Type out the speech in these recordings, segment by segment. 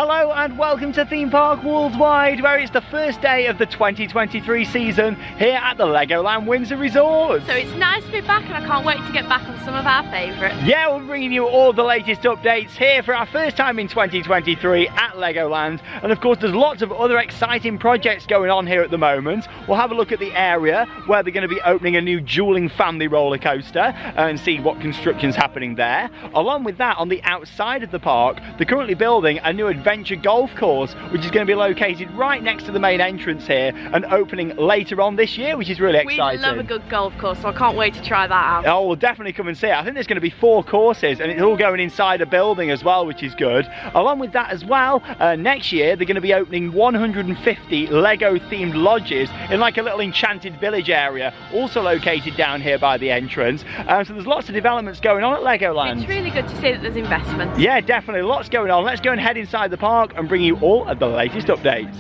Hello and welcome to Theme Park Worldwide, where it's the first day of the 2023 season here at the LEGOLAND Windsor Resort. So it's nice to be back and I can't wait to get back on some of our favourites. Yeah, we're bringing you all the latest updates here for our first time in 2023 at LEGOLAND. And of course there's lots of other exciting projects going on here at the moment. We'll have a look at the area where they're going to be opening a new dueling family roller coaster and see what construction's happening there. Along with that, on the outside of the park, they're currently building a new adventure golf course, which is going to be located right next to the main entrance here and opening later on this year, which is really exciting. We love a good golf course, so I can't wait to try that out. Oh, we'll definitely come and see it. I think there's going to be 4 courses and it's all going inside a building as well, which is good. Along with that as well, next year they're going to be opening 150 Lego themed lodges in like a little enchanted village area, also located down here by the entrance. So there's lots of developments going on at Legoland. It's really good to see that there's investment. Yeah, definitely, lots going on. Let's go and head inside the park and bring you all of the latest updates.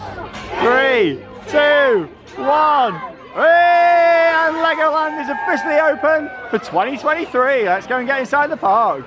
3, 2, 1. Hey, and Legoland is officially open for 2023. Let's go and get inside the park.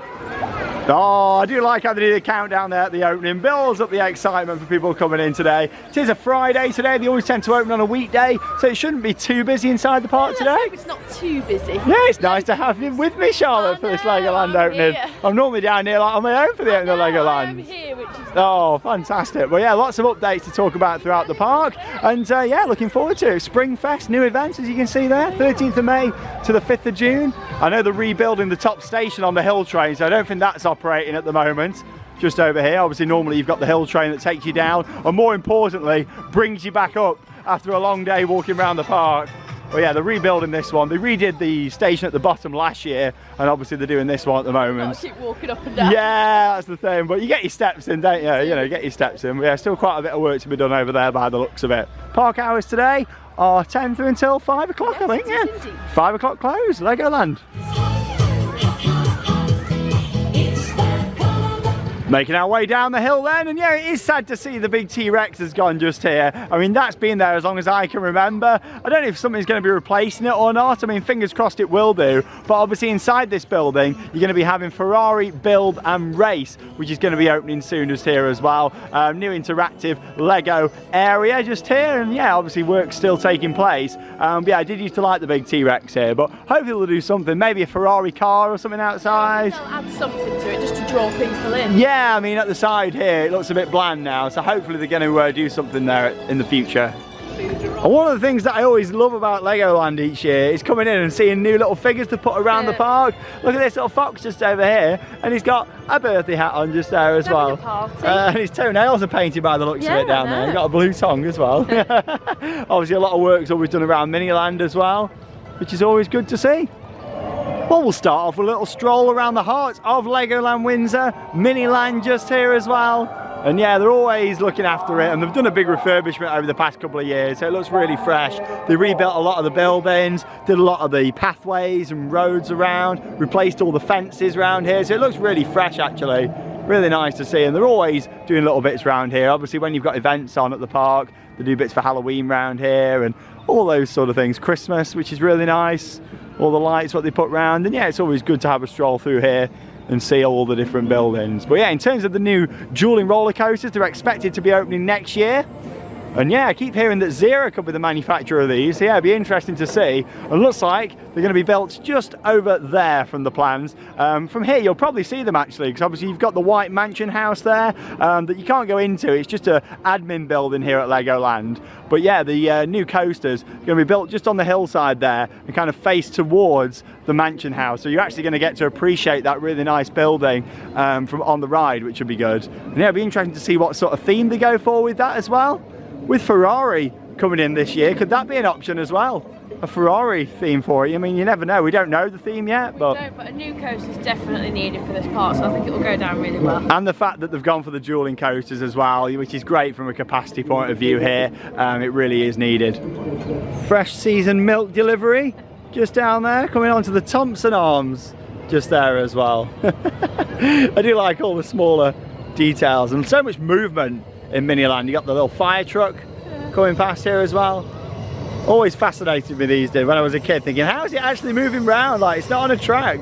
Oh, I do like how they do the countdown there at the opening. Builds up the excitement for people coming in today. It is a Friday today. They always tend to open on a weekday, so it shouldn't be too busy inside the park today. It's not too busy. Yeah, it's nice to have you with me, Charlotte, for this Legoland opening. Here. I'm normally down here like on my own for the opening of Legoland. I'm here, which is Oh, fantastic. Well, yeah, lots of updates to talk about throughout the park. And yeah, looking forward to it. Spring Fest, new events, as you can see there, 13th of May to the 5th of June. I know they're rebuilding the top station on the hill train, so I don't think that's operating at the moment. Just over here, obviously normally you've got the hill train that takes you down, and more importantly, brings you back up after a long day walking around the park. Well, yeah, they're rebuilding this one. They redid the station at the bottom last year, and obviously they're doing this one at the moment. Gotta keep walking up and down. Yeah, that's the thing. But you get your steps in, don't you? You know, get your steps in. But yeah, still quite a bit of work to be done over there by the looks of it. Park hours today are 10 through until 5 o'clock, I think. Yeah, 5 o'clock close, Legoland. Making our way down the hill then, and yeah, it is sad to see the big T-Rex has gone just here. I mean, that's been there as long as I can remember. I don't know if something's going to be replacing it or not. I mean, fingers crossed it will do. But obviously inside this building, you're going to be having Ferrari Build and Race, which is going to be opening soon just here as well. New interactive Lego area just here, and yeah, obviously work's still taking place. But yeah, I did used to like the big T-Rex here, but hopefully they'll do something, maybe a Ferrari car or something outside. They'll add something to it just to draw people in. Yeah, I mean, at the side here it looks a bit bland now, so hopefully they're going to do something there in the future. And one of the things that I always love about Legoland each year is coming in and seeing new little figures to put around the park. Look at this little fox just over here, and he's got a birthday hat on just there as well. And his toenails are painted by the looks of it down there. He's got a blue tongue as well. Obviously a lot of work's always done around Miniland as well, which is always good to see. Well, we'll start off with a little stroll around the heart of Legoland Windsor, Miniland just here as well. And yeah, they're always looking after it, and they've done a big refurbishment over the past couple of years, so it looks really fresh. They rebuilt a lot of the buildings, did a lot of the pathways and roads around, replaced all the fences around here, so it looks really fresh actually. Really nice to see, and they're always doing little bits around here. Obviously when you've got events on at the park, they do bits for Halloween around here and all those sort of things. Christmas, which is really nice. All the lights, what they put round, and yeah, it's always good to have a stroll through here and see all the different buildings. But yeah, in terms of the new dueling roller coasters, they're expected to be opening next year. And yeah, I keep hearing that Zero could be the manufacturer of these, so yeah, it'd be interesting to see. And looks like they're going to be built just over there from the plans. From here you'll probably see them actually, because obviously you've got the white mansion house there that you can't go into. It's just an admin building here at Legoland. But yeah, the new coasters are going to be built just on the hillside there and kind of face towards the mansion house. So you're actually going to get to appreciate that really nice building from on the ride, which would be good. And yeah, it'll be interesting to see what sort of theme they go for with that as well. With Ferrari coming in this year, could that be an option as well? A Ferrari theme for it? I mean, you never know. We don't know the theme yet, but a new coaster is definitely needed for this park, so I think it will go down really well. And the fact that they've gone for the dueling coasters as well, which is great from a capacity point of view here. It really is needed. Fresh season milk delivery just down there, coming onto the Thompson Arms just there as well. I do like all the smaller details and so much movement in Miniland. You got the little fire truck coming past here as well. Always fascinated me these days when I was a kid, thinking how is it actually moving around? Like, it's not on a track.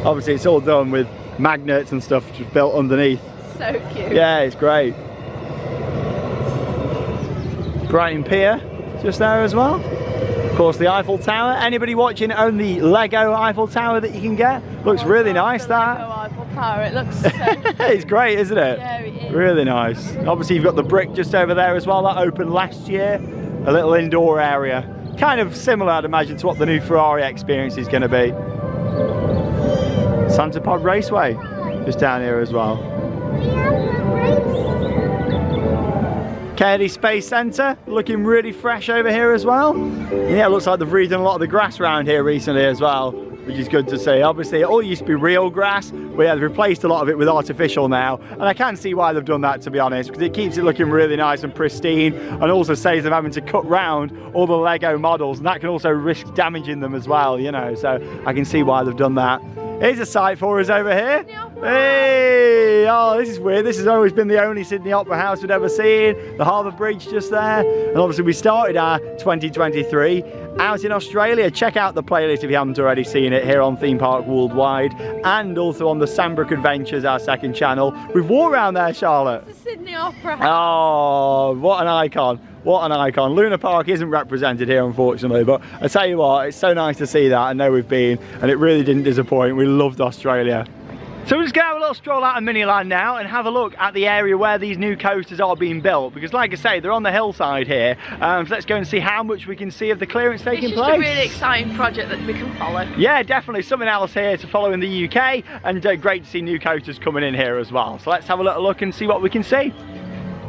Obviously it's all done with magnets and stuff just built underneath. So cute. Yeah, it's great. Brighton Pier just there as well. Of course, the Eiffel Tower. Anybody watching own the Lego Eiffel Tower that you can get? Looks really nice, that. Lego Eiffel Tower, it looks so It's great, isn't it? Yeah, it is. Really nice. Obviously, you've got the brick just over there as well. That opened last year. A little indoor area. Kind of similar, I'd imagine, to what the new Ferrari experience is going to be. Santa Pod Raceway just down here as well. Kennedy Space Centre looking really fresh over here as well. Yeah, it looks like they've redone a lot of the grass around here recently as well, which is good to see. Obviously, it all used to be real grass, but yeah, they've replaced a lot of it with artificial now, and I can see why they've done that, to be honest, because it keeps it looking really nice and pristine, and also saves them having to cut round all the Lego models, and that can also risk damaging them as well, you know, so I can see why they've done that. Here's a sight for us over here. Hey! Oh, this is weird. This has always been the only Sydney Opera House we'd ever seen. The Harbour Bridge just there. And obviously we started our 2023 out in Australia. Check out the playlist if you haven't already seen it here on Theme Park Worldwide, and also on the Sandbrook Adventures, our second channel. We've walked around there, Charlotte. It's the Sydney Opera House. Oh, what an icon. What an icon. Luna Park isn't represented here, unfortunately, but I tell you what, it's so nice to see that. I know we've been, and it really didn't disappoint. We loved Australia. So we're just going to have a little stroll out of Miniland now and have a look at the area where these new coasters are being built, because like I say, they're on the hillside here. So let's go and see how much we can see of the clearance taking place. It's just a really exciting project that we can follow. Yeah, definitely something else here to follow in the UK, and great to see new coasters coming in here as well. So let's have a little look and see what we can see.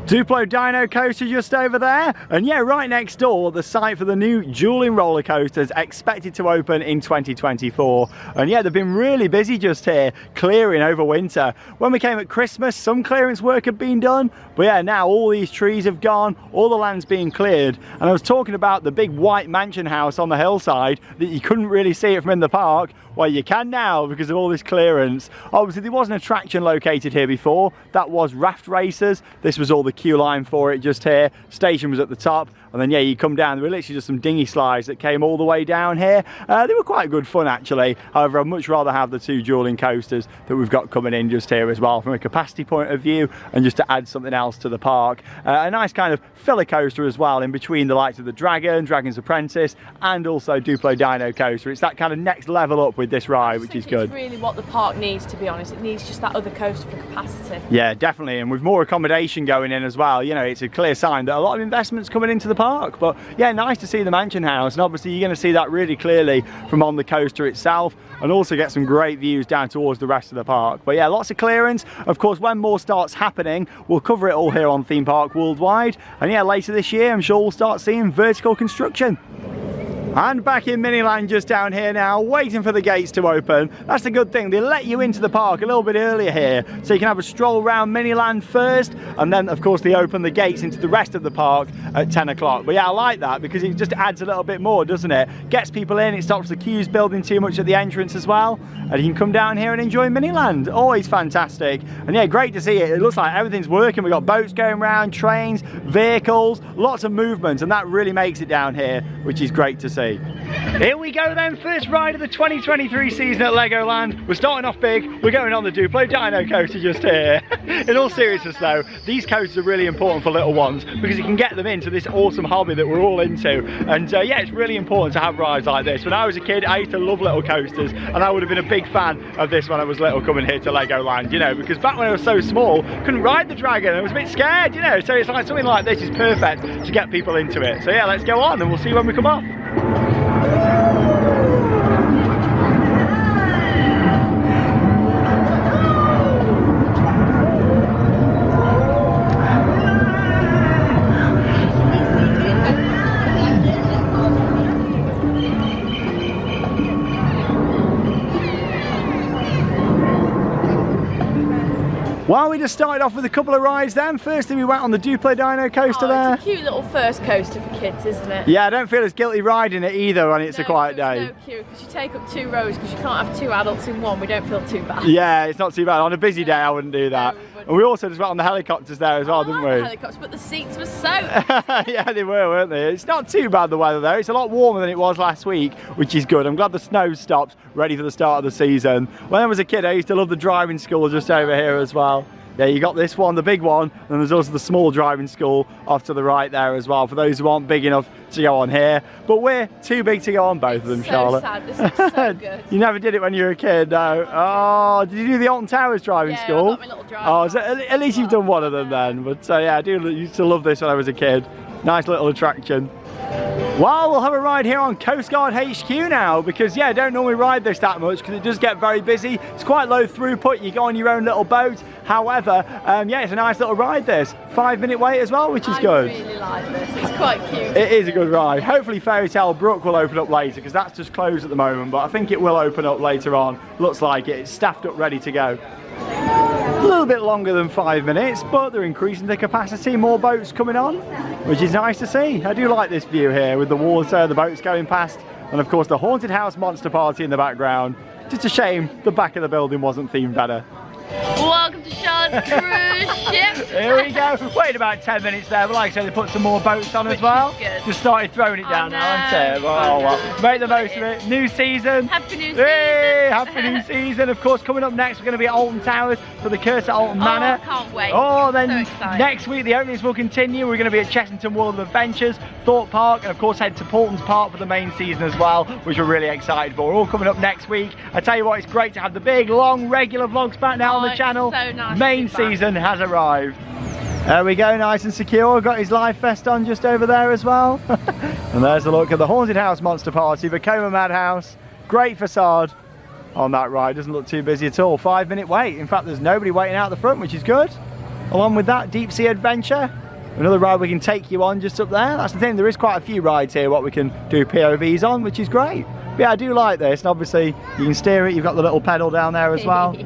Duplo Dino Coaster just over there, and yeah, right next door, the site for the new dueling roller coasters expected to open in 2024. And yeah, they've been really busy just here, clearing over winter. When we came at Christmas, some clearance work had been done, but yeah, now all these trees have gone, all the land's being cleared. And I was talking about the big white mansion house on the hillside that you couldn't really see it from in the park. Well, you can now because of all this clearance. Obviously, there was an attraction located here before. That was Raft Racers. This was all the queue line for it just here. Station was at the top. And then, yeah, you come down. There were literally just some dinghy slides that came all the way down here. They were quite good fun, actually. However, I'd much rather have the two dueling coasters that we've got coming in just here as well, from a capacity point of view, and just to add something else to the park. A nice kind of filler coaster as well, in between the likes of the Dragon, Dragon's Apprentice, and also Duplo Dino Coaster. It's that kind of next level up with this ride, which is good. It's really what the park needs, to be honest. It needs just that other coaster for capacity. Yeah, definitely. And with more accommodation going in as well, you know, it's a clear sign that a lot of investment's coming into the park. But yeah, nice to see the mansion house, and obviously you're going to see that really clearly from on the coaster itself, and also get some great views down towards the rest of the park. But yeah, lots of clearance. Of course, when more starts happening, we'll cover it all here on Theme Park Worldwide. And yeah, later this year, I'm sure we'll start seeing vertical construction. And back in Miniland just down here now, waiting for the gates to open. That's the good thing, they let you into the park a little bit earlier here, so you can have a stroll around Miniland first, and then of course they open the gates into the rest of the park at 10 o'clock. But yeah, I like that because it just adds a little bit more, doesn't it? Gets people in, it stops the queues building too much at the entrance as well, and you can come down here and enjoy Miniland. Always fantastic. And yeah, great to see it. It looks like everything's working. We've got boats going around, trains, vehicles, lots of movement, and that really makes it down here, which is great to see. Here we go then, first ride of the 2023 season at Legoland. We're starting off big, we're going on the Duplo Dino Coaster just here. In all seriousness though, these coasters are really important for little ones because you can get them into this awesome hobby that we're all into. And yeah, it's really important to have rides like this. When I was a kid, I used to love little coasters, and I would have been a big fan of this when I was little coming here to Legoland, you know, because back when I was so small, couldn't ride the Dragon, I was a bit scared, you know, so it's like something like this is perfect to get people into it. So yeah, let's go on and we'll see when we come off. Well, we just started off with a couple of rides then. Firstly, we went on the Duplo Dino Coaster there. It's a cute little first coaster for kids, isn't it? Yeah, I don't feel as guilty riding it either when it's a quiet day. No queue, because you take up 2 rows, because you can't have 2 adults in one. We don't feel too bad. Yeah, it's not too bad. On a busy day, I wouldn't do that. No, and we also just went on the helicopters there as well, didn't we? The helicopters, but the seats were so yeah, they were, weren't they? It's not too bad, the weather though. It's a lot warmer than it was last week, which is good. I'm glad the snow stopped, ready for the start of the season. When I was a kid, I used to love the driving school just over here as well. yeah, you got this one, the big one, and there's also the small driving school off to the right there as well, for those who aren't big enough to go on here. But we're too big to go on both of them, Charlotte. Sad. This looks so good. You never did it when you were a kid, no? Oh, did you do the Alton Towers driving school? I got my little driving at least you've done one of them then. But yeah, I used to love this when I was a kid. Nice little attraction. Well, we'll have a ride here on Coast Guard HQ now, because yeah, I don't normally ride this that much because it does get very busy. It's quite low throughput, you go on your own little boat. However, yeah, it's a nice little ride this. 5-minute wait as well, which is good. I really like this, it's quite cute. It is a good ride. Hopefully Fairy Tale Brook will open up later, because that's just closed at the moment, but I think it will open up later on. Looks like it. It's staffed up, ready to go. A little bit longer than 5 minutes, but they're increasing the capacity, more boats coming on, which is nice to see. I do like this view here with the water, the boats going past, and of course the Haunted House Monster Party in the background. Just a shame the back of the building wasn't themed better. Welcome to Charlotte's cruise ship. Here we go. Waited about 10 minutes there, but like I said, they put some more boats on as well. Just started throwing it down now, haven't it? Well, make the most of it. New season. Happy new season. Hey, happy new season. Of course, coming up next, we're going to be at Alton Towers for the Curse at Alton Manor. I can't wait. Oh, then so excited. Next week, the openings will continue. We're going to be at Chessington World of Adventures, Thorpe Park, and of course, head to Paulton's Park for the main season as well, which we're really excited for. All coming up next week. I tell you what, it's great to have the big, long, regular vlogs back now on the channel. So nice. Main season has arrived. There we go, nice and secure. Got his life vest on just over there as well. And there's a look at the Haunted House Monster Party, Vekoma Madhouse. Great facade on that ride. Doesn't look too busy at all. 5-minute wait. In fact, there's nobody waiting out the front, which is good. Along with that, Deep Sea Adventure. Another ride we can take you on just up there. That's the thing, there is quite a few rides here what we can do POVs on, which is great. But yeah, I do like this. And obviously, you can steer it. You've got the little pedal down there as well.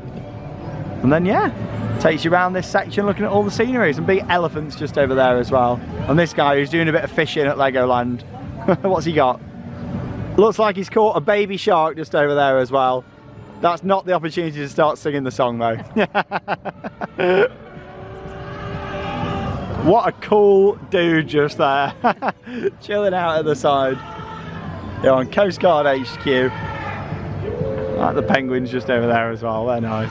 And then yeah, takes you around this section looking at all the scenery. Some big elephants just over there as well. And this guy who's doing a bit of fishing at Legoland. What's he got? Looks like he's caught a baby shark just over there as well. That's not the opportunity to start singing the song though. What a cool dude just there. Chilling out at the side. Here on Coast Guard HQ. Like the penguins just over there as well, they're nice.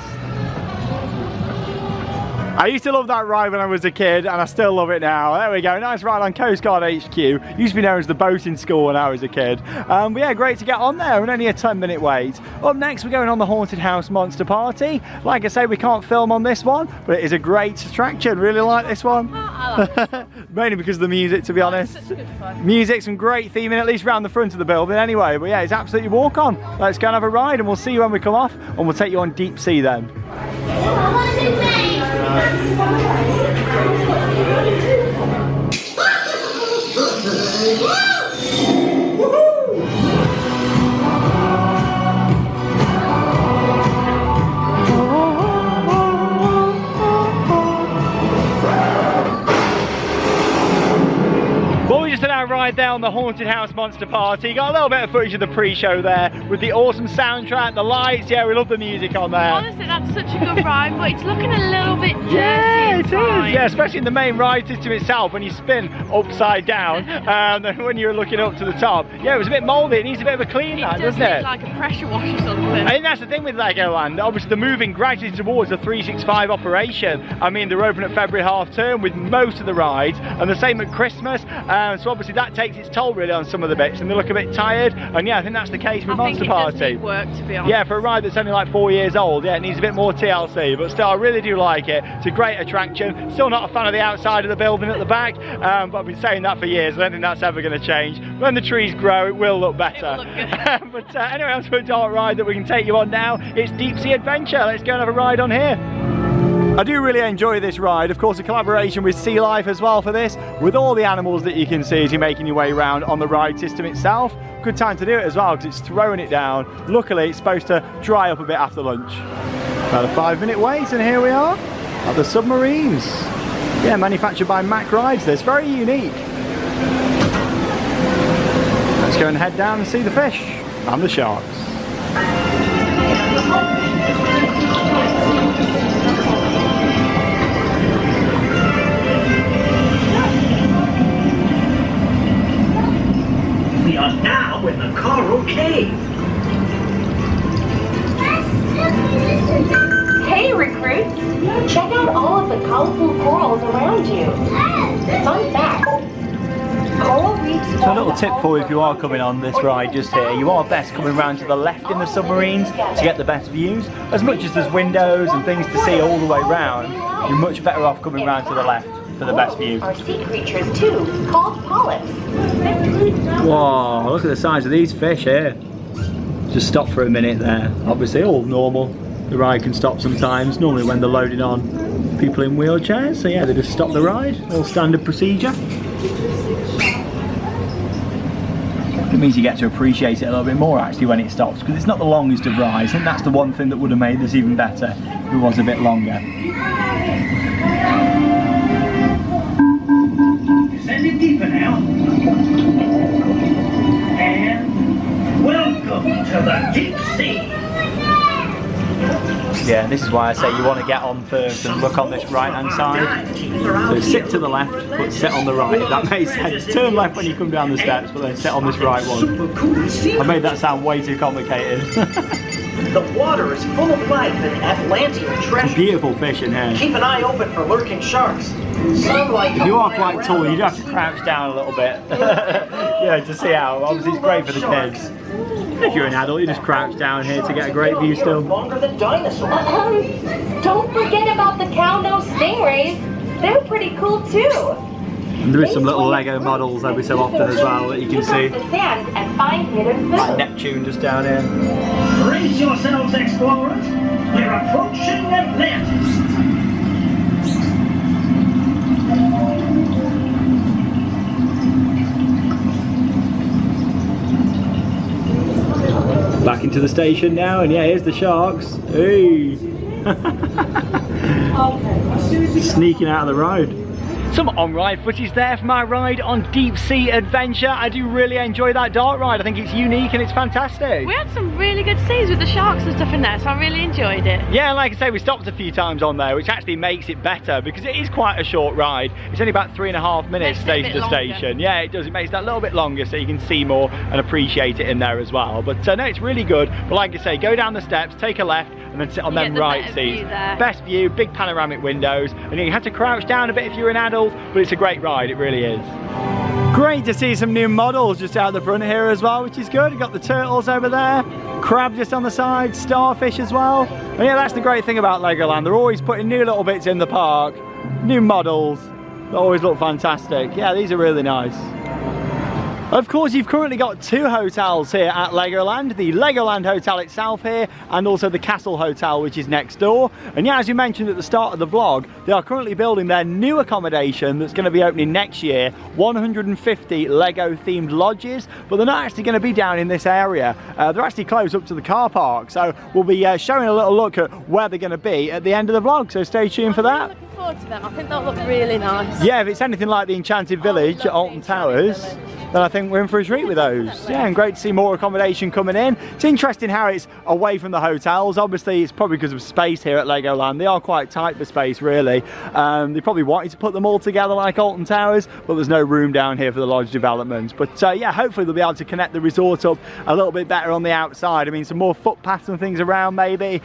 I used to love that ride when I was a kid, and I still love it now. There we go, nice ride on Coast Guard HQ. Used to be known as the boating school when I was a kid. But yeah, great to get on there, and only a 10-minute wait. Up next, we're going on the Haunted House Monster Party. Like I say, we can't film on this one, but it is a great attraction. Really like this one. I like it. Mainly because of the music, to be honest. Such good fun. Music, some great theming, at least around the front of the building anyway. But yeah, it's absolutely walk on. Let's go and have a ride, and we'll see you when we come off, and we'll take you on Deep Sea then. Ride there on the Haunted House Monster Party. Got a little bit of footage of the pre-show there with the awesome soundtrack, the lights. Yeah, we love the music on there. Honestly, that's such a good ride, but it's looking a little bit dirty. Yeah, it is. Yeah, especially in the main ride system itself when you spin upside down and when you're looking up to the top. Yeah, it was a bit mouldy. It needs a bit of a clean, doesn't it? Like a pressure wash or something. I think that's the thing with Legoland. Obviously, they're moving gradually towards a 365 operation. I mean, they're open at February half term with most of the rides, and the same at Christmas. So obviously that takes its toll really on some of the bits, and they look a bit tired. And yeah, I think that's the case with Monster Party. Does need work, to be honest. Yeah, for a ride that's only like 4 years old, yeah, it needs a bit more TLC. But still, I really do like it. It's a great attraction. Still not a fan of the outside of the building at the back, but I've been saying that for years. I don't think that's ever going to change. When the trees grow, it will look better. It will look good. But anyway, on to a dark ride that we can take you on now. It's Deep Sea Adventure. Let's go and have a ride on here. I do really enjoy this ride. Of course, a collaboration with Sea Life as well for this, with all the animals that you can see as you're making your way around on the ride system itself. Good time to do it as well because it's throwing it down. Luckily, it's supposed to dry up a bit after lunch. About a 5-minute wait, and here we are at the submarines. Yeah, manufactured by Mack Rides. This very unique. Let's go and head down and see the fish and the sharks. We are now in the coral cave. Hey recruits, check out all the colorful corals around you. Fun fact. Coral reefs. So a little tip for you if you are coming on this ride just here, you are best coming around to the left in the submarines to get the best views. As much as there's windows and things to see all the way round, you're much better off coming around to the left for the best view. Are sea creatures too, called polyps. Whoa, look at the size of these fish here. Just stop for a minute there. Obviously all normal. The ride can stop sometimes, normally when they're loading on people in wheelchairs. So yeah, they just stop the ride, all standard procedure. It means you get to appreciate it a little bit more actually when it stops, because it's not the longest of rides. I think that's the one thing that would have made this even better if it was a bit longer. Descending deeper now. And welcome to the deep sea. Yeah, this is why I say you want to get on first and look on this right hand side. So sit to the left, but sit on the right, if that makes sense. Turn left when you come down the steps, but then sit on this right one. I made that sound way too complicated. The water is full of life and Atlantean treasure. Beautiful fish in here. Keep an eye open for lurking sharks. Some like If you are quite tall, you do have to crouch down a little bit. Yeah, to see how. Obviously it's great for the kids. If you're an adult, you just crouch down here to get a great view still. Longer than dinosaurs. Don't forget about the cow-nosed stingrays. They're pretty cool too. And there is some little Lego models every so often as well that you can see. The sand and find hidden food. Like Neptune just down here. Brace yourselves, explorers. We're approaching Atlantis. Back into the station now, and yeah, here's the sharks. Hey! Sneaking out of the road. Some on-ride footage there for my ride on Deep Sea Adventure. I do really enjoy that dark ride. I think it's unique and it's fantastic. We had some really good scenes with the sharks and stuff in there, so I really enjoyed it. Yeah, like I say, we stopped a few times on there, which actually makes it better because it is quite a short ride. It's only about 3.5 minutes station to station. Yeah, it does. It makes that a little bit longer so you can see more and appreciate it in there as well. But no, it's really good. But like I say, go down the steps, take a left, and then sit on them right seats. Best view, big panoramic windows, and you have to crouch down a bit if you're an adult, but it's a great ride, it really is. Great to see some new models just out the front here as well, which is good. You've got the turtles over there, crab just on the side, starfish as well. And yeah, that's the great thing about Legoland. They're always putting new little bits in the park, new models. They always look fantastic. Yeah, these are really nice. Of course, you've currently got two hotels here at Legoland, the Legoland Hotel itself here, and also the Castle Hotel, which is next door. And yeah, as you mentioned at the start of the vlog, they are currently building their new accommodation that's going to be opening next year, 150 Lego themed lodges, but they're not actually going to be down in this area. They're actually close up to the car park, so we'll be showing a little look at where they're going to be at the end of the vlog, so stay tuned for that. I'm looking forward to them. I think they'll look really nice. Yeah, if it's anything like the Enchanted Village at Alton Towers, then I think we're in for a treat with those. Yeah, and great to see more accommodation coming in. It's interesting how it's away from the hotels. Obviously, it's probably because of space here at Legoland. They are quite tight for space, really. They probably wanted to put them all together like Alton Towers, but there's no room down here for the lodge development. But yeah, hopefully they'll be able to connect the resort up a little bit better on the outside. I mean, some more footpaths and things around maybe,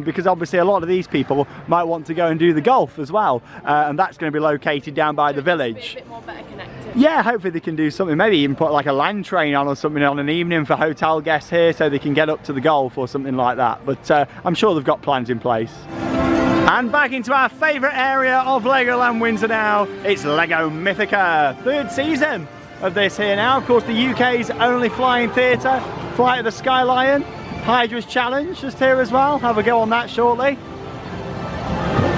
because obviously a lot of these people might want to go and do the golf as well, and that's going to be located down by the village. A bit more better connected. Yeah, hopefully they can do something, maybe even put like a land train on or something on an evening for hotel guests here so they can get up to the golf or something like that. But I'm sure they've got plans in place. And back into our favourite area of Legoland Windsor now, it's Lego Mythica. Third season of this here now. Of course, the UK's only flying theatre, Flight of the Sky Lion, Hydra's Challenge just here as well. Have a go on that shortly.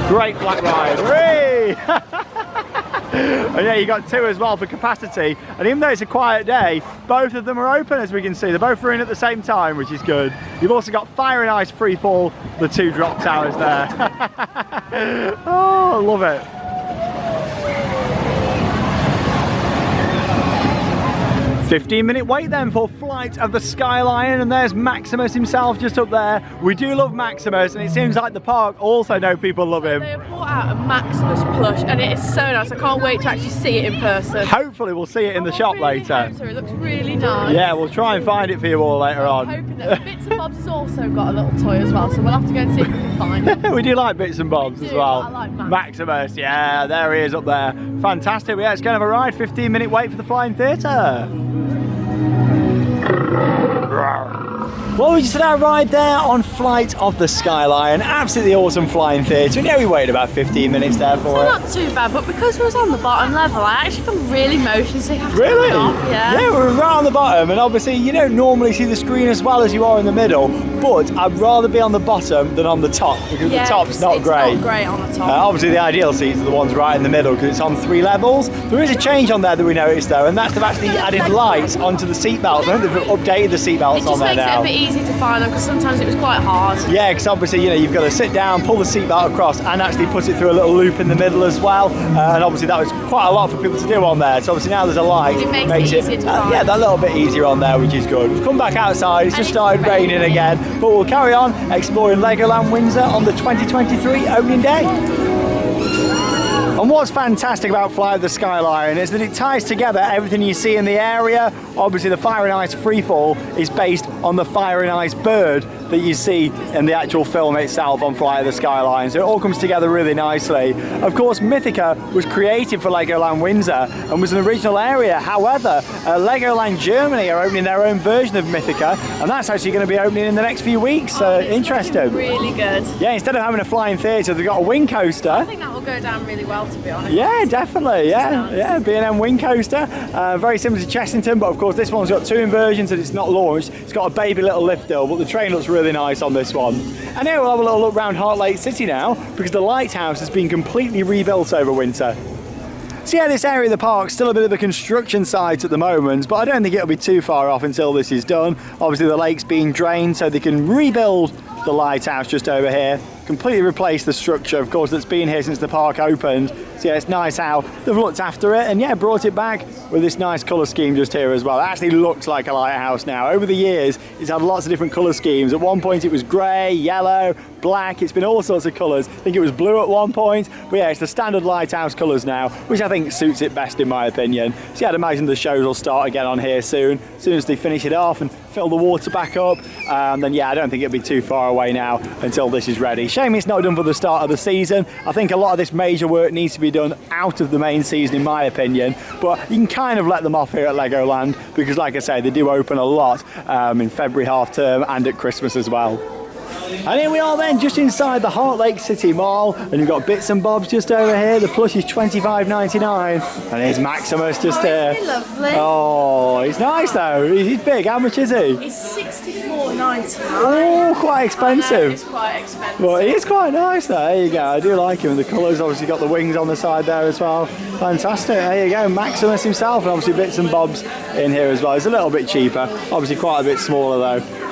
Great flat ride. Hooray! And yeah, you got two as well for capacity, and even though it's a quiet day, both of them are open, as we can see. They're both running at the same time, which is good. You've also got Fire and Ice Free Fall, the two drop towers there. Oh, I love it. 15-minute wait then for Flight of the Sky Lion, and there's Maximus himself just up there. We do love Maximus, and it seems like the park also know people love him. They have brought out a Maximus plush, and it is so nice. I can't wait to actually see it in person. Hopefully we'll see it in the shop really later. hope so. It looks really nice. Yeah, we'll try and find it for you all later I'm on. hoping that Bits and Bobs has also got a little toy as well, so we'll have to go and see if we can find it. We do like Bits and Bobs as do, well. I like Maximus, yeah, there he is up there. Fantastic. Yeah, it's going to have a ride. 15-minute wait for the Flying Theatre. Well, we just had our ride there on Flight of the Sky Lion. Absolutely awesome flying theatre. We waited about 15 minutes there for it. Not too bad, but because we was on the bottom level, I actually feel really motion sick after Really? coming off, Yeah, we're right on the bottom, and obviously you don't normally see the screen as well as you are in the middle, but I'd rather be on the bottom than on the top, because the top's not great. It's not great on the top. Obviously the ideal seats are the ones right in the middle because it's on 3 levels. There is a change on there that we noticed though, and that's they've actually added lights onto the seat belts. I think they've updated the seat belts on there now. It just makes it a bit easy to find them, because sometimes it was quite hard. Yeah, because obviously, you know, you've got to sit down, pull the seatbelt across, and actually put it through a little loop in the middle as well. And obviously, that was quite a lot for people to do on there. So obviously, now there's a light. It makes it easier to find. Yeah, that little bit easier on there, which is good. We've come back outside. It's just started raining again, but we'll carry on exploring Legoland Windsor on the 2023 opening day. And what's fantastic about Flight of the Sky Lion is that it ties together everything you see in the area. Obviously the Fire and Ice Freefall is based on the Fire and Ice bird that you see in the actual film itself on Flight of the Sky Lion. So it all comes together really nicely. Of course, Mythica was created for Legoland Windsor and was an original area. However, Legoland Germany are opening their own version of Mythica, and that's actually going to be opening in the next few weeks. So interesting. Really good. Yeah, instead of having a flying theatre, they've got a wing coaster. I think that will go down really well, to be honest. Yeah, definitely. Yeah, yeah. B&M wing coaster, very similar to Chessington, but of course this one's got 2 inversions and it's not launched. It's got a baby little lift hill, but the train looks really nice on this one. And now we'll have a little look around Heart Lake City now, because the lighthouse has been completely rebuilt over winter. So yeah, this area of the park's still a bit of a construction site at the moment, but I don't think it'll be too far off until this is done. Obviously the lake's being drained, so they can rebuild the lighthouse just over here, completely replace the structure, of course, that's been here since the park opened. So yeah, it's nice how they've looked after it and yeah, brought it back with this nice colour scheme just here as well. It actually looks like a lighthouse now. Over the years, it's had lots of different colour schemes. At one point it was grey, yellow, black, it's been all sorts of colours. I think it was blue at one point, but yeah, it's the standard lighthouse colours now, which I think suits it best in my opinion. So yeah, I'd imagine the shows will start again on here soon, as soon as they finish it off and fill the water back up. Then yeah, I don't think it'll be too far away now until this is ready. Shame it's not done for the start of the season. I think a lot of this major work needs to be done out of the main season in my opinion, but you can kind of let them off here at Legoland because like I say, they do open a lot in February half term and at Christmas as well. And here we are then, just inside the Heart Lake City Mall, and you've got Bits and Bobs just over here. The plush is $25.99, and here's Maximus just here. Isn't he lovely? Oh, he's nice though. He's big. How much is he? It's $64.99. Oh, quite expensive. It's quite expensive. Well, he is quite nice though. There you go. I do like him. The colours, obviously got the wings on the side there as well. Fantastic. There you go. Maximus himself, and obviously Bits and Bobs in here as well. It's a little bit cheaper. Obviously quite a bit smaller though.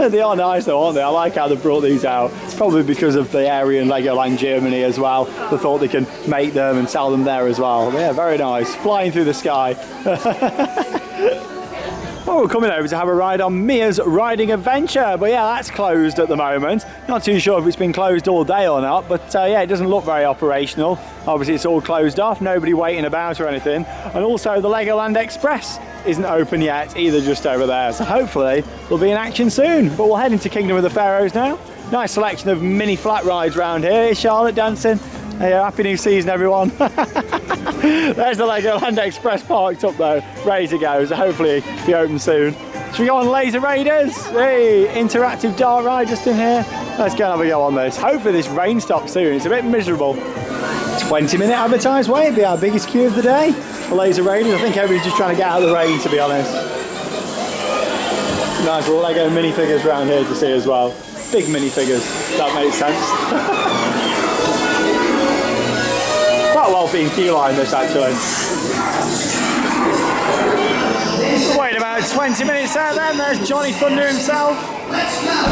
They are nice though, aren't they? I like how they brought these out. Probably because of the area in Legoland Germany as well. They thought they can make them and sell them there as well. But yeah, very nice. Flying through the sky. Well, we're coming over to have a ride on Mia's Riding Adventure, but yeah, that's closed at the moment. Not too sure if it's been closed all day or not, but yeah, it doesn't look very operational. Obviously it's all closed off, nobody waiting about or anything. And also the Legoland Express isn't open yet either, just over there. So hopefully there'll be in action soon. But we'll head into Kingdom of the Pharaohs now. Nice selection of mini flat rides around here. Here's Charlotte dancing. Hey, happy new season everyone. There's the Legoland Express parked up though, ready to go, so hopefully be open soon. Should we go on Laser Raiders? Hey, interactive dart ride just in here. Let's go and have a go on this. Hopefully this rain stops soon, it's a bit miserable. 20-minute advertised wait, be our biggest queue of the day. The Laser Raiders, I think everybody's just trying to get out of the rain to be honest. Nice little Lego minifigures around here to see as well. Big minifigures, that makes sense. Quite a well-themed queue line this actually. Wait about 20 minutes out then, there's Johnny Thunder himself.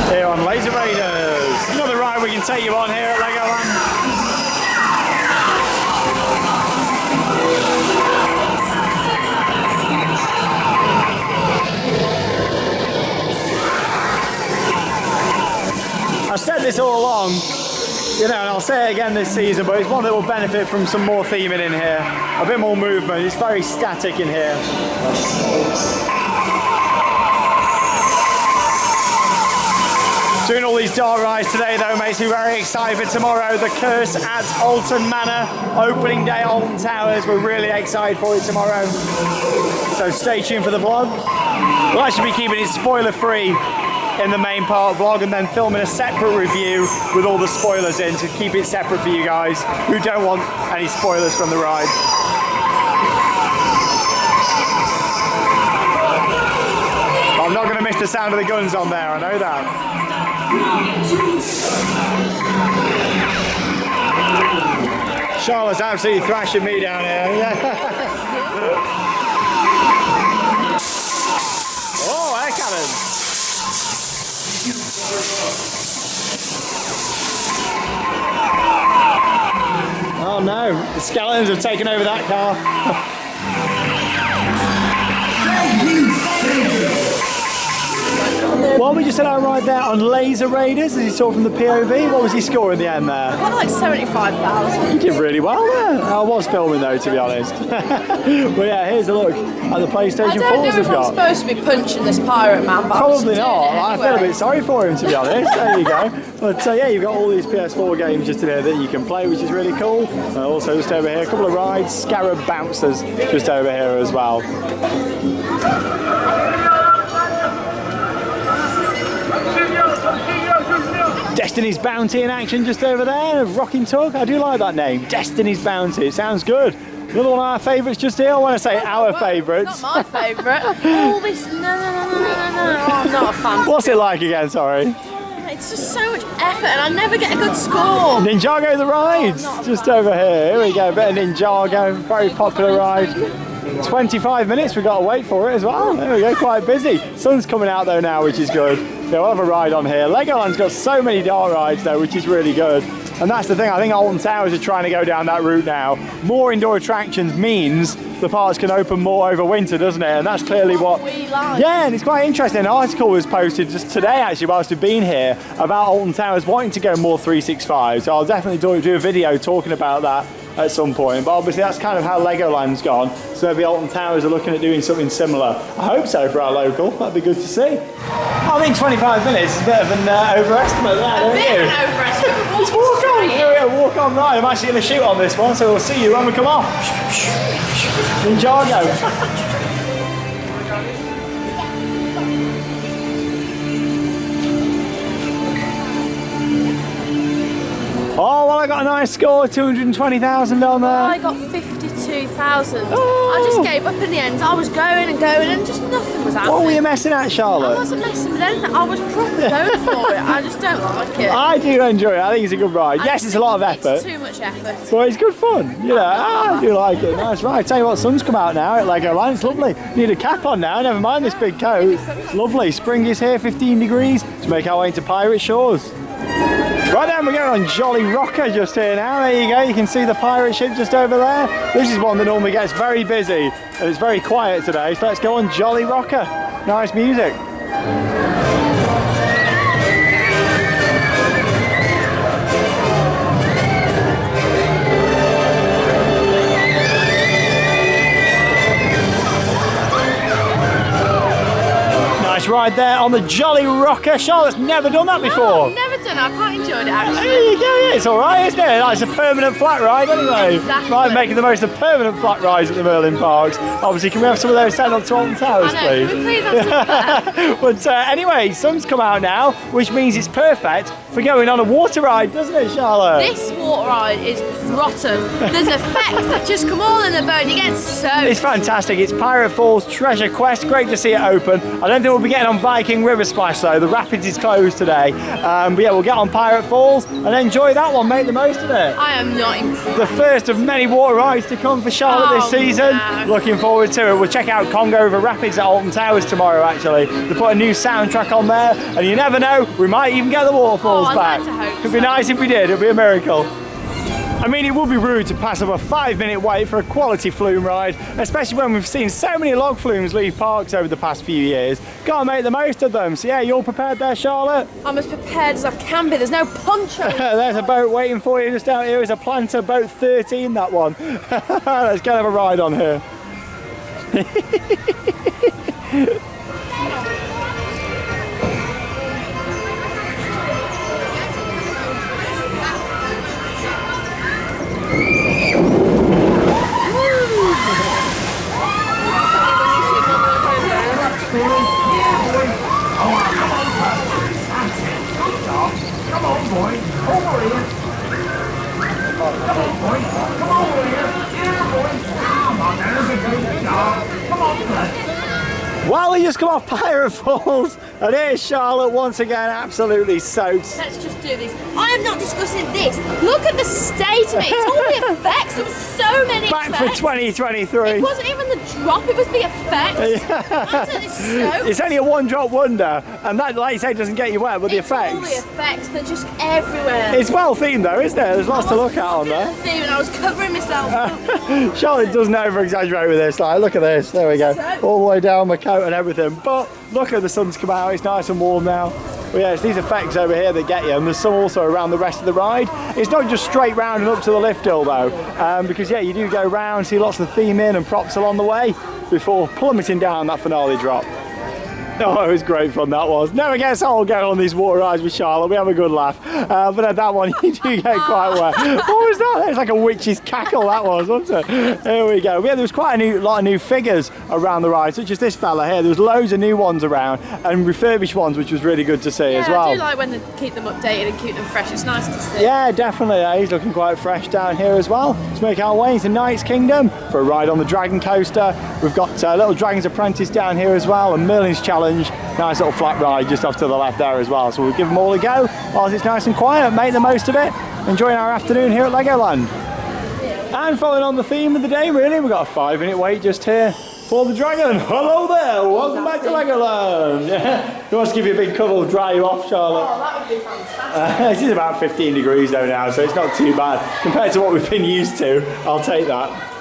Here on Laser Raiders. Another ride we can take you on here at Legoland. You know, and I'll say it again this season, but it's one that will benefit from some more theming in here. A bit more movement. It's very static in here. Doing all these dart rides today though makes me very excited for tomorrow. The Curse at Alton Manor, opening day at Alton Towers. We're really excited for it tomorrow. So stay tuned for the vlog. We'll actually be keeping it spoiler free in the main part vlog and then filming a separate review with all the spoilers in to keep it separate for you guys who don't want any spoilers from the ride. I'm not going to miss the sound of the guns on there, I know that. Charlotte's absolutely thrashing me down here. Oh, air cannon. Oh no, the skeletons have taken over that car. Well, we just had our ride there on Laser Raiders, as you saw from the POV. What was he score in the end there? I got like 75,000. You did really well there. I was filming though, to be honest. Well, yeah, here's a look at the PlayStation 4s I don't know if they've I'm got. supposed to be punching this pirate man, but Probably I'm just not. doing it I feel a anyway. bit sorry for him, to be honest. There you go. But yeah, you've got all these PS4 games just in here that you can play, which is really cool. Also just over here, a couple of rides, Scarab Bouncers just over here as well. Destiny's Bounty in action just over there, Rocking Tug. I do like that name, Destiny's Bounty. It sounds good. Another one of our favourites just here. I want to say our favourites. It's not my favourite. All this, no. Oh, I'm not a fan. What's it like again, sorry? It's just so much effort and I never get a good score. Ninjago the Rides, just over here. Here we go, a bit of Ninjago, very popular ride. 25 minutes, we've got to wait for it as well. There we go, quite busy. Sun's coming out though now, which is good. So we'll have a ride on here. Legoland's got so many dart rides though, which is really good. And that's the thing, I think Alton Towers are trying to go down that route now. More indoor attractions means the parks can open more over winter, doesn't it? And that's clearly what we like. Yeah, and it's quite interesting. An article was posted just today actually whilst we've been here about Alton Towers wanting to go more 365. So I'll definitely do a video talking about that at some point, but obviously that's kind of how Legoland's gone, so maybe Alton Towers are looking at doing something similar. I hope so for our local, that'd be good to see. I think 25 minutes is a bit of an overestimate there, don't you? A bit of an overestimate. Let's walk on, here we go, walk on ride. I'm actually going to shoot on this one, so we'll see you when we come off. Ninjago. Oh, well, I got a nice score, 220,000 on there. I got 52,000. Oh. I just gave up in the end. I was going and just nothing was happening. What were you messing at, I Charlotte? wasn't messing with anything. I was probably going for it. I just don't like it. I do enjoy it. I think it's a good ride. Yes, it's a lot of effort. It's too much effort. But it's good fun. You know, I do like it. Nice ride. Tell you what, sun's come out now at Legoland. It's lovely. Need a cap on now. Never mind this big coat. It's lovely. Spring is here, 15 degrees. Let's make our way into Pirate Shores. Right then, we're going on Jolly Rocker just here now. There you go. You can see the pirate ship just over there. This is one that normally gets very busy and it's very quiet today. So let's go on Jolly Rocker. Nice music. Nice ride there on the Jolly Rocker. Charlotte's never done that before. No, I've never done it. I've quite enjoyed it actually. There you go, yeah, it's alright, isn't it? Like, it's a permanent flat ride anyway. Exactly. Right, making the most of permanent flat rides at the Merlin Parks. Obviously, can we have some of those sent on to Alton Towers, I know, please? can we please have some of that? But anyway, sun's come out now, which means it's perfect for going on a water ride, doesn't it, Charlotte? This water ride is rotten. There's effects that just come all in the boat. You get soaked. It's fantastic. It's Pirate Falls Treasure Quest. Great to see it open. I don't think we'll be getting on Viking River Splash though. The Rapids is closed today. But yeah, we'll get on Pirate Falls and enjoy that one. Make the most of it. I am not impressed. The first of many water rides to come for Charlotte this season. No. Looking forward to it. We'll check out Congo River Rapids at Alton Towers tomorrow actually. They put a new soundtrack on there and you never know, we might even get the waterfalls I'd back. like to hope It'd be so. nice if we did. It'd be a miracle. I mean, it would be rude to pass up a 5-minute wait for a quality flume ride, especially when we've seen so many log flumes leave parks over the past few years. Gotta make the most of them. So yeah, you all prepared there, Charlotte? I'm as prepared as I can be. There's no poncho. There's a boat waiting for you just out here. Is a planter, boat 13, that one. Let's go have a ride on her. Come on, boy. Over here. Come on, boy. Come over here. Yeah, boy. Come on, there's a good dog. Come on, boy. Well, we just come off Pirate Falls, and here's Charlotte once again, absolutely soaked. Let's just do this. I am not discussing this. Look at the state of it. It's all the effects. There were so many Back effects. for 2023. It wasn't even the drop, it was the effects. I'm totally soaked. It's only a one-drop wonder, and that, like you say, doesn't get you wet, but the effects. All the effects, they're just everywhere. It's well themed though, isn't there? There's lots to look at on there. And I was covering myself. Charlotte doesn't over-exaggerate with this. Like, look at this. There we go. All the way down my coat and everything. But look at the sun's come out. It's nice and warm now. But yeah, it's these effects over here that get you, and there's some also around the rest of the ride. It's not just straight round and up to the lift hill though, because yeah, you do go round, see lots of theming and props along the way before plummeting down that finale drop. Oh, it was great fun, that was. Never guess I'll go on these water rides with Charlotte. We have a good laugh. But at that one, you do get quite wet. What was that? It was like a witch's cackle, that was, wasn't it? There we go. Yeah, there was quite a lot of new figures around the ride, such as this fella here. There was loads of new ones around and refurbished ones, which was really good to see as well. I do like when they keep them updated and keep them fresh. It's nice to see. Yeah, definitely. Yeah, he's looking quite fresh down here as well. Let's make our way into Knight's Kingdom for a ride on the Dragon Coaster. We've got Little Dragon's Apprentice down here as well, and Merlin's Challenge. Nice little flat ride just off to the left there as well. So we'll give them all a go whilst it's nice and quiet, make the most of it, enjoying our afternoon here at Legoland. And following on the theme of the day, really, we've got a 5-minute wait just here for the dragon. Hello there, welcome back to Legoland. Who wants to give you a big cuddle, dry you off, Charlotte? Oh, that would be fantastic. It is about 15 degrees though now, so it's not too bad. Compared to what we've been used to, I'll take that.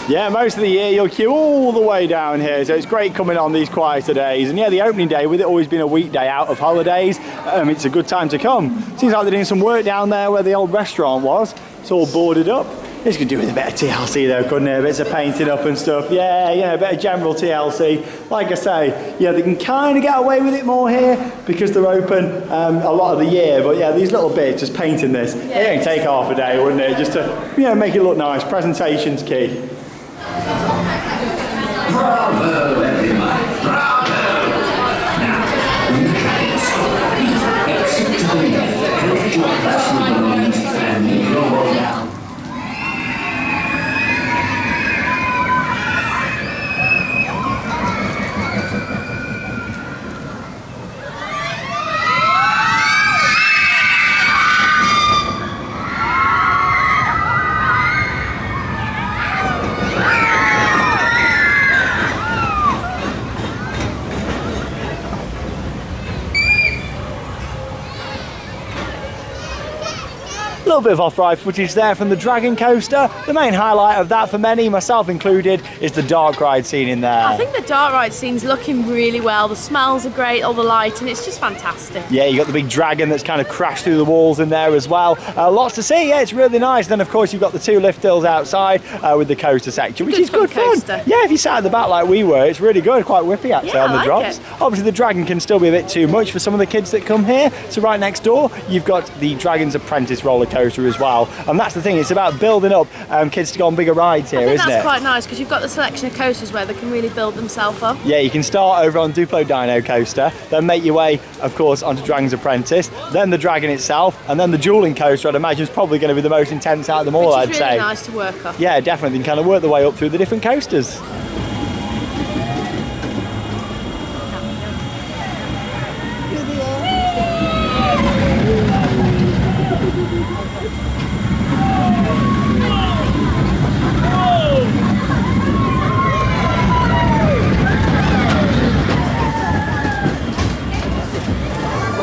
Yeah, most of the year you'll queue all the way down here, so it's great coming on these quieter days. And yeah, the opening day, with it always being a weekday out of holidays, it's a good time to come. Seems like they're doing some work down there where the old restaurant was. It's all boarded up. This could do with a bit of TLC though, couldn't it? Bits of painting up and stuff. Yeah, a bit of general TLC. Like I say, yeah, they can kind of get away with it more here because they're open a lot of the year. But yeah, these little bits, just painting this, it only take half a day, wouldn't it? Just to make it look nice. Presentation's key. Bravo, everyone! Bravo! Now, you try exit to the left, lift your personal belongings, and make your way down. A little bit of off-ride footage there from the Dragon Coaster. The main highlight of that for many, myself included, is the dark ride scene in there. I think the dark ride scene's looking really well. The smells are great, all the lighting, it's just fantastic. Yeah, you got the big dragon that's kind of crashed through the walls in there as well. Lots to see, yeah, it's really nice. Then of course you've got the two lift hills outside with the coaster section, which is good fun. Yeah, if you sat at the back like we were, it's really good, quite whippy actually on the drops. Obviously the dragon can still be a bit too much for some of the kids that come here. So right next door, you've got the Dragon's Apprentice roller coaster as well, and that's the thing, it's about building up kids to go on bigger rides here, isn't it? That's quite nice because you've got the selection of coasters where they can really build themselves up. Yeah, you can start over on Duplo Dino coaster, then make your way of course onto Dragon's Apprentice, then the dragon itself, and then the dueling coaster I'd imagine is probably going to be the most intense out of them all. Which is I'd really say nice to work on. Yeah, definitely, you can kind of work the way up through the different coasters.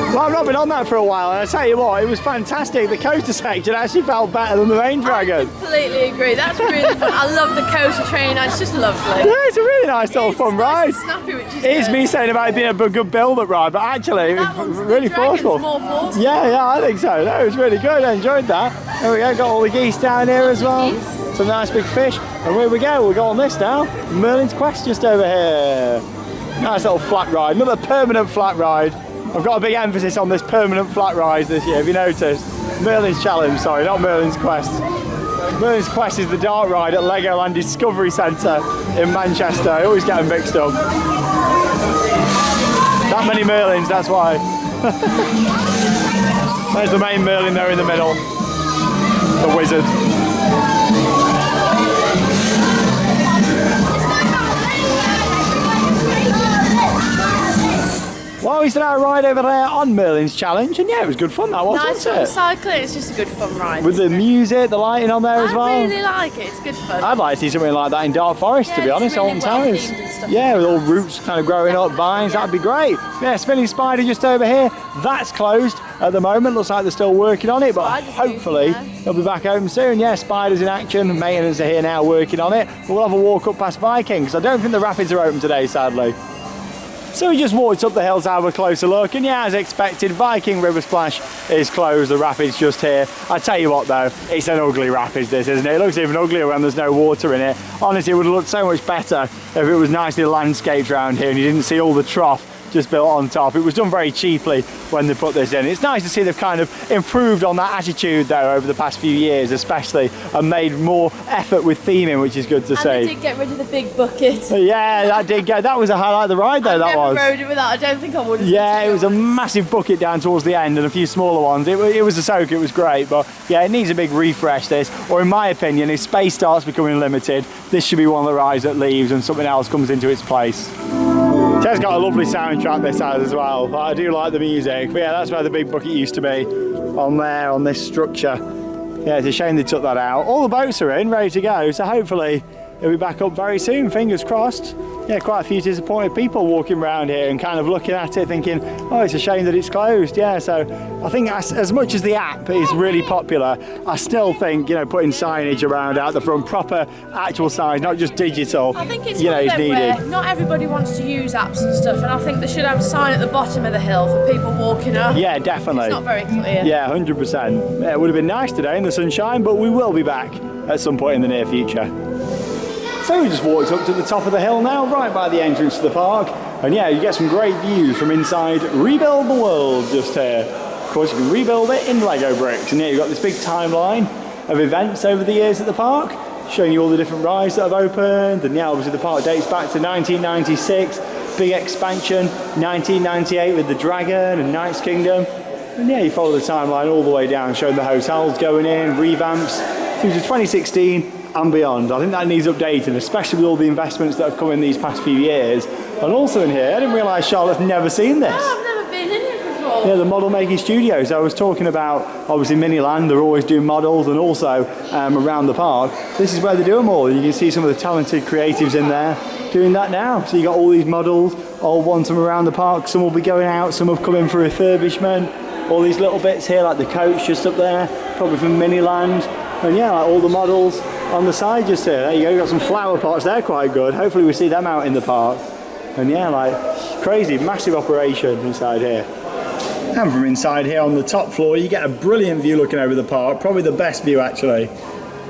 Well, I'm not been been on that for a while, and I tell you what, it was fantastic. The coaster section actually felt better than the main dragon. I completely agree. That's really fun. I love the coaster train. It's just lovely. Yeah, it's a really nice little fun ride. Nice and snappy, which is It is good. me saying about it being a good build-up ride, but actually it That was one's- really the dragon's forceful. more forceful. Yeah, I think so. No, it was really good. I enjoyed that. There we go. Got all the geese down here as well. Some nice big fish. And here we go. We'll go on this now. Merlin's Quest just over here. Nice little flat ride. Another permanent flat ride. I've got a big emphasis on this permanent flat ride this year. Have you noticed? Merlin's Challenge. Sorry, not Merlin's Quest. Merlin's Quest is the dart ride at Legoland Discovery Centre in Manchester. I always get them mixed up. That many Merlins, that's why. There's the main Merlin there in the middle. The wizard. Well, we started a ride over there on Merlin's Challenge, and yeah, it was good fun, that was, Nice wasn't fun it? cycling. It's just a good fun ride. With the music, the lighting on there as well. I really like it. It's good fun. I'd like to see something like that in Dark Forest, to be Yeah, it's honest, really Alton well Towers. themed and stuff Yeah, like with all roots kind of growing up, vines, that'd be great. Yeah, Spinning Spider just over here. That's closed at the moment. Looks like they're still working on it, but Spider's hopefully moving there. they'll be back open soon. Yeah, Spider's in action. Maintenance are here now working on it. But we'll have a walk up past Viking, because I don't think the rapids are open today, sadly. So we just walked up the hill to have a closer look, and yeah, as expected, Viking River Splash is closed, the rapids just here. I tell you what though, it's an ugly rapids this, isn't it? It looks even uglier when there's no water in it. Honestly, it would have looked so much better if it was nicely landscaped around here and you didn't see all the trough just built on top. It was done very cheaply when they put this in. It's nice to see they've kind of improved on that attitude though over the past few years especially, and made more effort with theming, which is good to and see. they did get rid of the big bucket. Yeah, that did go. That was a highlight of the ride though, I that never was. rode it without. I don't think I would have. Yeah, it was a massive bucket down towards the end and a few smaller ones. It was a soak, it was great, but yeah, it needs a big refresh this, or in my opinion, if space starts becoming limited, this should be one of the rides that leaves and something else comes into its place. Ted's got a lovely soundtrack this has as well. I do like the music, but yeah, that's where the big bucket used to be, on there, on this structure. Yeah, it's a shame they took that out. All the boats are in, ready to go, so hopefully it'll be back up very soon, fingers crossed. Yeah, quite a few disappointed people walking around here and kind of looking at it thinking, oh, it's a shame that it's closed. Yeah, so I think as much as the app is really popular, I still think, you know, putting signage around out the front, proper actual signs, not just digital, I think it's you know, one is of them needed. where not everybody wants to use apps and stuff, and I think they should have a sign at the bottom of the hill for people walking up. Yeah, definitely. It's not very clear. Yeah, 100%. Yeah, it would have been nice today in the sunshine, but we will be back at some point in the near future. So we just walked up to the top of the hill now, right by the entrance to the park. And yeah, you get some great views from inside Rebuild the World just here. Of course, you can rebuild it in Lego bricks. And yeah, you've got this big timeline of events over the years at the park, showing you all the different rides that have opened. And yeah, obviously the park dates back to 1996, big expansion, 1998 with the Dragon and Knight's Kingdom. And yeah, you follow the timeline all the way down, showing the hotels going in, revamps, through to 2016 and beyond. I think that needs updating, especially with all the investments that have come in these past few years. And also in here, I didn't realise Charlotte's never seen this. Oh, I've never been in it before. Yeah, the model making studios. I was talking about, obviously Miniland, they're always doing models, and also around the park. This is where they do them all. You can see some of the talented creatives in there doing that now. So you got all these models, all ones from around the park. Some will be going out, some have come in for refurbishment. All these little bits here, like the coach just up there, probably from Miniland. And yeah, like all the models on the side just here. There you go, you've got some flower pots, they're quite good. Hopefully we see them out in the park. And yeah, like crazy, massive operation inside here. And from inside here on the top floor, you get a brilliant view looking over the park. Probably the best view actually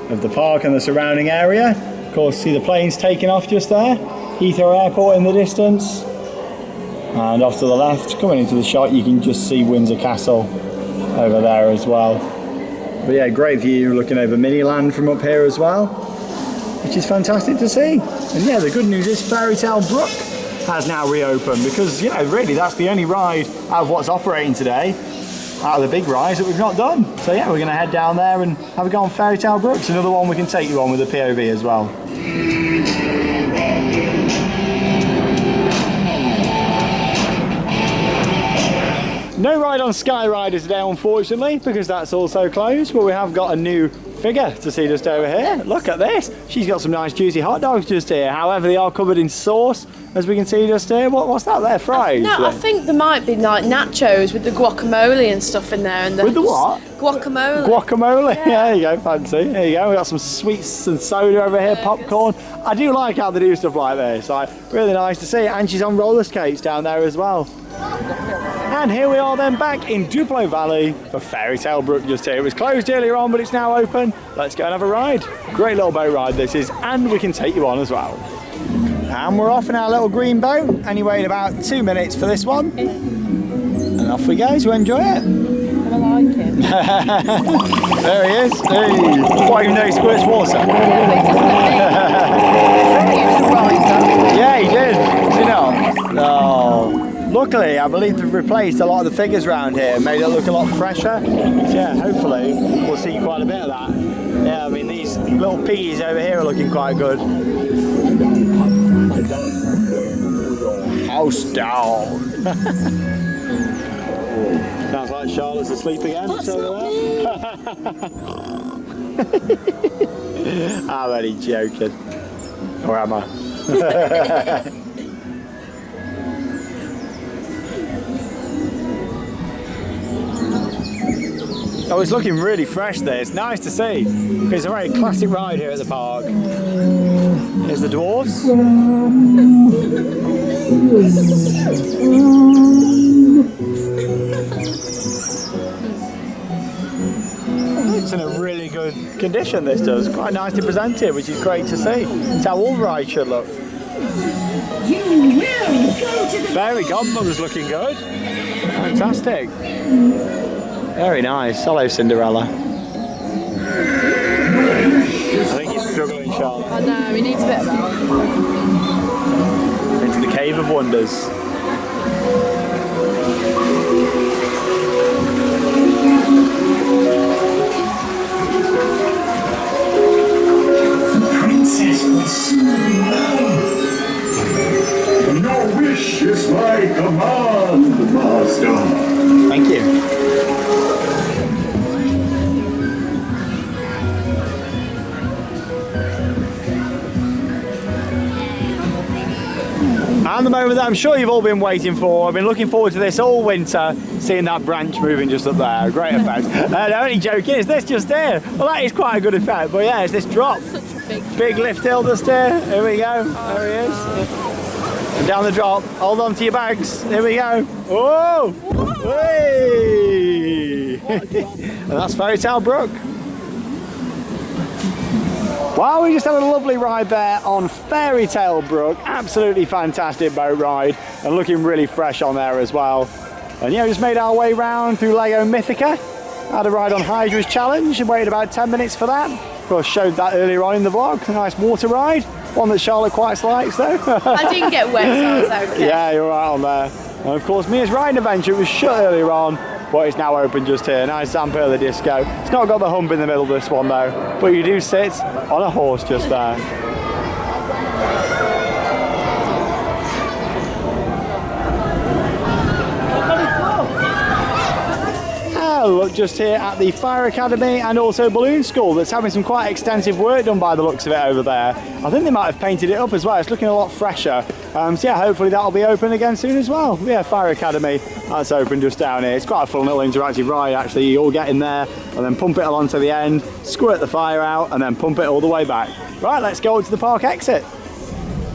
of the park and the surrounding area. Of course, see the planes taking off just there. Heathrow Airport in the distance. And off to the left, coming into the shot, you can just see Windsor Castle over there as well. But yeah, great view looking over Miniland from up here as well, which is fantastic to see. And yeah, the good news is Fairy Tale Brook has now reopened, because, you know, really that's the only ride out of what's operating today, out of the big rides, that we've not done. So yeah, we're going to head down there and have a go on Fairy Tale Brook. It's another one we can take you on with a POV as well. No ride on Sky Rider today, unfortunately, because that's also closed, but we have got a new figure to see just over here. Look at this. She's got some nice juicy hot dogs just here. However, they are covered in sauce, as we can see just here. What's that there? Fries? No, I think there might be like nachos with the guacamole and stuff in there. And With the what? Guacamole. Guacamole. Yeah, there you go. Fancy. There you go. We've got some sweets and soda over here, popcorn. I do like how they do stuff like this. Really nice to see. And she's on roller skates down there as well. And here we are then back in Duplo Valley for Fairy Tale Brook just here. It was closed earlier on, but it's now open. Let's go and have a ride. Great little boat ride this is, and we can take you on as well. And we're off in our little green boat, only waiting about 2 minutes for this one. And off we go to enjoy it. I like it. There he is. Hey. What, even though he squirts water? Yeah, he did. Did he not? No. Luckily, I believe they've replaced a lot of the figures around here, made it look a lot fresher. So yeah, hopefully we'll see quite a bit of that. Yeah, I mean these little piggies over here are looking quite good. House down. Sounds like Charlotte's asleep again. That's not me. I'm only joking. Or am I? Oh, it's looking really fresh there. It's nice to see. It's a very classic ride here at the park. Here's the dwarves. It's in a really good condition, this does. Quite nicely presented, which is great to see. It's how all rides should look. Fairy Godmother's looking good. Fantastic. Very nice. Hello, Cinderella. I think he's struggling, Charlotte. I know, he needs a bit of help. Into the Cave of Wonders. The princess will soon know. Your wish is my command, master. Thank you. And the moment that I'm sure you've all been waiting for. I've been looking forward to this all winter, seeing that branch moving just up there. Great effect. The only joke is this just here. Well, that is quite a good effect, but yeah, it's this drop. Such a Big lift hill just here. Here we go. There he is. And down the drop. Hold on to your bags. Here we go. Whoa! Hey! And that's Fairy Tale Brook. Well, we just had a lovely ride there on Fairy Tale Brook. Absolutely fantastic boat ride and looking really fresh on there as well. And yeah, we just made our way round through Lego Mythica. Had a ride on Hydra's Challenge and waited about 10 minutes for that. Of course, showed that earlier on in the vlog. A nice water ride. One that Charlotte quite likes though. I didn't get wet, so I was okay. Yeah, you're right on there. And of course, Mia's Riding Adventure was shut earlier on, but it's now open just here. Nice Zamperla disco. It's not got the hump in the middle of this one though, but you do sit on a horse just there. Look just here at the Fire Academy and also Balloon School that's having some quite extensive work done by the looks of it over there. I think they might have painted it up as well. It's looking a lot fresher. So yeah, hopefully that'll be open again soon as well. Yeah, Fire Academy, that's open just down here. It's quite a fun little interactive ride actually. You all get in there and then pump it along to the end, squirt the fire out and then pump it all the way back. Right, let's go to the park exit.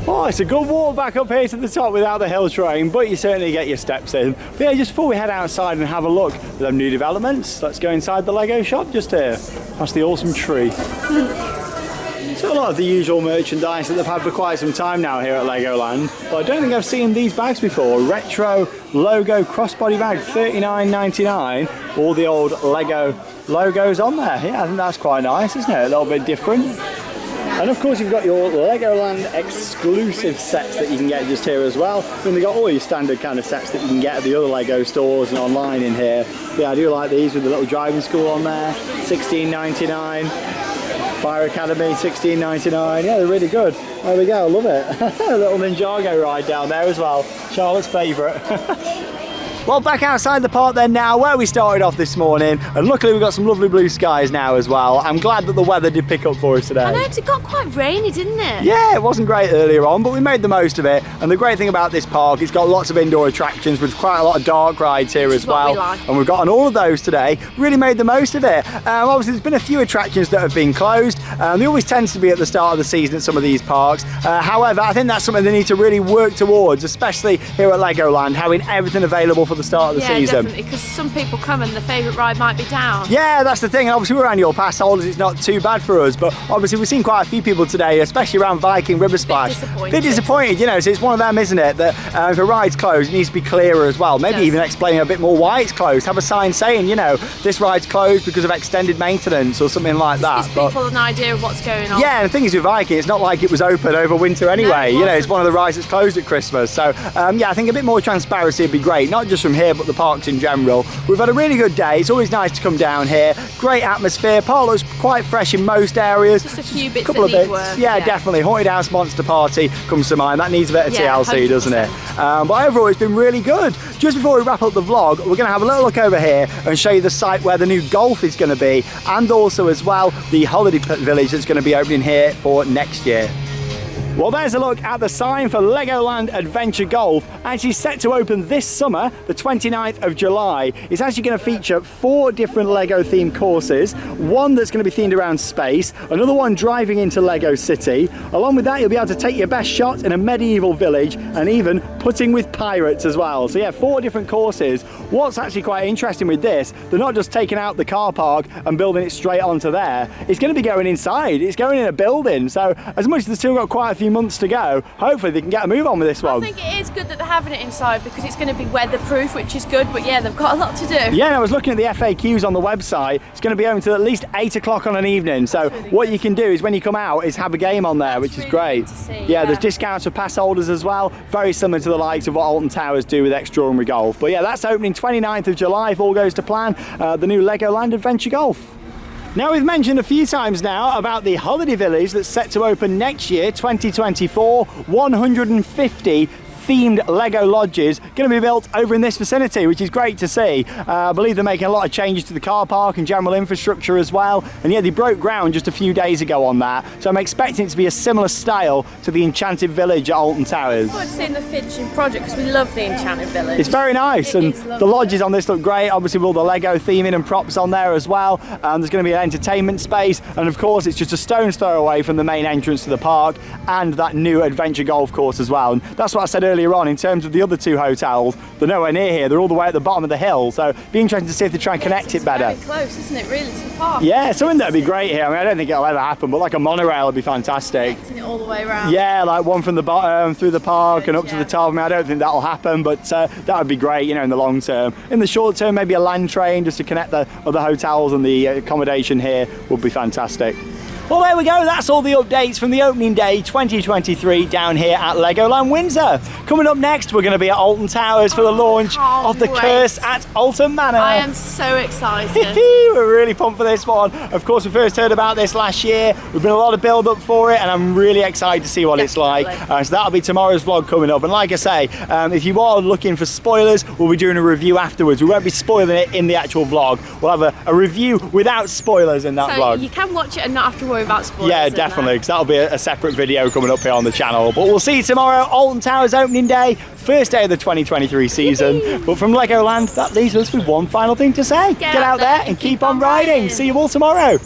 Oh, it's a good walk back up here to the top without the hill terrain, but you certainly get your steps in. But yeah, just before we head outside and have a look at them new developments, let's go inside the Lego shop just here, past the awesome tree. So a lot of the usual merchandise that they've had for quite some time now here at Legoland, but I don't think I've seen these bags before. Retro logo crossbody bag, $39.99. All the old Lego logos on there. Yeah, I think that's quite nice, isn't it? A little bit different. And of course you've got your Legoland exclusive sets that you can get just here as well. I mean, they've got all your standard kind of sets that you can get at the other Lego stores and online in here. Yeah, I do like these with the little driving school on there, $16.99. Fire Academy, $16.99. Yeah, they're really good. There we go, I love it. A little Ninjago ride down there as well. Charlotte's favourite. Well, back outside the park then now, where we started off this morning, and luckily we've got some lovely blue skies now as well. I'm glad that the weather did pick up for us today. I know, it got quite rainy, didn't it? Yeah, it wasn't great earlier on, but we made the most of it. And the great thing about this park, it's got lots of indoor attractions with quite a lot of dark rides here as well. And we've got on all of those today. Really made the most of it. Obviously, there's been a few attractions that have been closed. They always tend to be at the start of the season at some of these parks. However, I think that's something they need to really work towards, especially here at Legoland, having everything available for the start of the season. Definitely, because some people come and the favourite ride might be down. Yeah, that's the thing. And obviously, we're annual pass holders, it's not too bad for us. But obviously, we've seen quite a few people today, especially around Viking River Splash. Bit disappointed, you know. So it's one of them, isn't it? That if a ride's closed, it needs to be clearer as well. Maybe even explaining a bit more why it's closed. Have a sign saying, you know, this ride's closed because of extended maintenance or something like that. Gives people an idea of what's going on. Yeah, and the thing is with Viking, it's not like it was open over winter anyway. You know, it's one of the rides that's closed at Christmas. So yeah, I think a bit more transparency would be great, not just from here, but the parks in general. We've had a really good day. It's always nice to come down here. Great atmosphere. Park looks quite fresh in most areas. Just a few bits couple that of bits. need work. Yeah, definitely. Haunted House Monster Party comes to mind. That needs a bit of TLC, 100%. doesn't it? But overall, it's been really good. Just before we wrap up the vlog, we're going to have a little look over here and show you the site where the new golf is going to be, and also as well the holiday village that's going to be opening here for next year. Well, there's a look at the sign for Legoland Adventure Golf, actually set to open this summer, the 29th of July. It's actually going to feature 4 different Lego themed courses, one that's going to be themed around space, another one driving into Lego City. Along with that, you'll be able to take your best shot in a medieval village and even putting with pirates as well. So yeah, 4 different courses. What's actually quite interesting with this, they're not just taking out the car park and building it straight onto there. It's going to be going inside. It's going in a building. So as much as they've still got quite a few months to go, hopefully they can get a move on with this one. I think it is good that they're having it inside because it's going to be weatherproof, which is good, but yeah, they've got a lot to do. Yeah, I was looking at the FAQs on the website. It's going to be open till at least 8 o'clock on an evening. So what you can do is when you come out is have a game on there, which is great. Yeah, there's discounts for pass holders as well. Very similar to the likes of what Alton Towers do with Extraordinary Golf. But yeah, that's opening 29th of July if all goes to plan, the new Legoland Adventure Golf. Now, we've mentioned a few times now about the holiday village that's set to open next year, 2024, 150 themed Lego lodges going to be built over in this vicinity, which is great to see. I believe they're making a lot of changes to the car park and general infrastructure as well, and yeah, they broke ground just a few days ago on that, so I'm expecting it to be a similar style to the Enchanted Village at Alton Towers. I want to see the finishing project because we love the Enchanted Village. It's very nice, and the lodges on this look great, obviously with all the Lego theming and props on there as well. There's going to be an entertainment space, and of course it's just a stone's throw away from the main entrance to the park and that new adventure golf course as well. And that's what I said earlier on in terms of the other 2 hotels. They're nowhere near here, they're all the way at the bottom of the hill, so it'd be interesting to see if they try and connect it better. It's very close, isn't it, really, to the park? Yeah, something that'd be great here. I mean, I don't think it'll ever happen, but like a monorail would be fantastic. Connecting it all the way around. Yeah, like one from the bottom through the park and up to the top. I mean, I don't think that'll happen, but that would be great, you know, in the long term. In the short term, maybe a land train just to connect the other hotels and the accommodation here would be fantastic. Well, there we go. That's all the updates from the opening day 2023 down here at Legoland Windsor. Coming up next, we're going to be at Alton Towers for the launch of The Curse at Alton Manor. I am so excited. We're really pumped for this one. Of course, we first heard about this last year. We've been a lot of build up for it, and I'm really excited to see what it's like. So that'll be tomorrow's vlog coming up. And like I say, if you are looking for spoilers, we'll be doing a review afterwards. We won't be spoiling it in the actual vlog. We'll have a review without spoilers in that vlog. You can watch it and not have to worry about spoilers. Yeah, definitely, because that'll be a separate video coming up here on the channel. But we'll see you tomorrow, Alton Towers opening day, first day of the 2023 season. But from Legoland, that leaves us with one final thing to say. Get out there and keep on riding. See you all tomorrow.